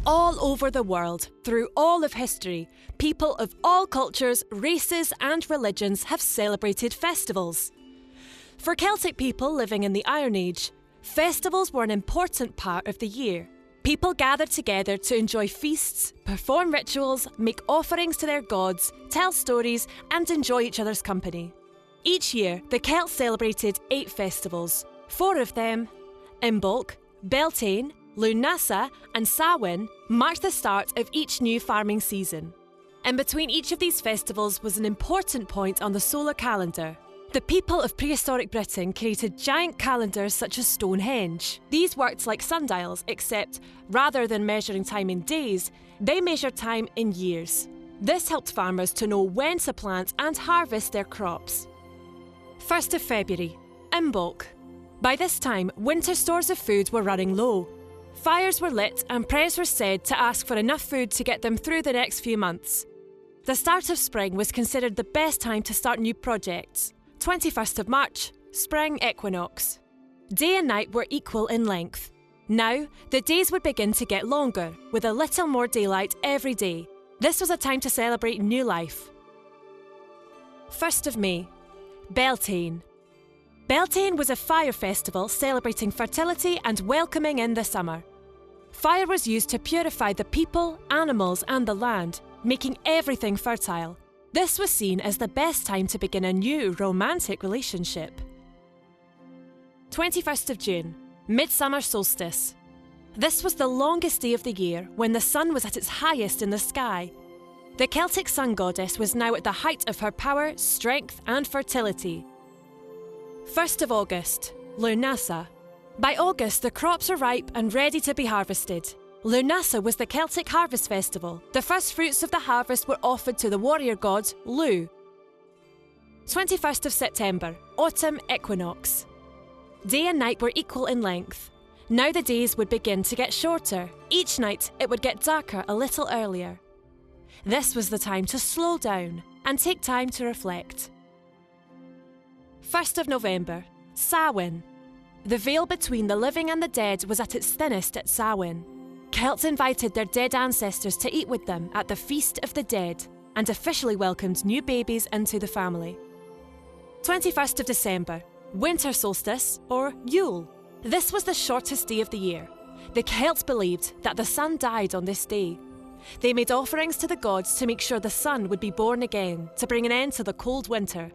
All over the world, through all of history, people of all cultures, races and religions have celebrated festivals. For Celtic people living in the Iron Age, festivals were an important part of the year. People gathered together to enjoy feasts, perform rituals, make offerings to their gods, tell stories and enjoy each other's company. Each year, the Celts celebrated 8 festivals. 4 of them, Imbolc, Beltane, Lunasa and Samhain, marked the start of each new farming season. In between each of these festivals was an important point on the solar calendar. The people of prehistoric Britain created giant calendars such as Stonehenge. These worked like sundials, except rather than measuring time in days, they measured time in years. This helped farmers to know when to plant and harvest their crops. 1st of February, Imbolc. By this time, winter stores of food were running low. Fires were lit and prayers were said to ask for enough food to get them through the next few months. The start of spring was considered the best time to start new projects. 21st of March, Spring Equinox. Day and night were equal in length. Now, the days would begin to get longer, with a little more daylight every day. This was a time to celebrate new life. 1st of May, Beltane. Beltane was a fire festival celebrating fertility and welcoming in the summer. Fire was used to purify the people, animals and the land, making everything fertile. This was seen as the best time to begin a new romantic relationship. 21st of June, Midsummer Solstice. This was the longest day of the year when the sun was at its highest in the sky. The Celtic sun goddess was now at the height of her power, strength and fertility. 1st of August, Lunasa. By August, the crops are ripe and ready to be harvested. Lunasa was the Celtic harvest festival. The first fruits of the harvest were offered to the warrior god, Lu. 21st of September, Autumn Equinox. Day and night were equal in length. Now the days would begin to get shorter. Each night, it would get darker a little earlier. This was the time to slow down and take time to reflect. 1st of November, Samhain. The veil between the living and the dead was at its thinnest at Samhain. Celts invited their dead ancestors to eat with them at the Feast of the Dead and officially welcomed new babies into the family. 21st of December, Winter Solstice or Yule. This was the shortest day of the year. The Celts believed that the sun died on this day. They made offerings to the gods to make sure the sun would be born again to bring an end to the cold winter.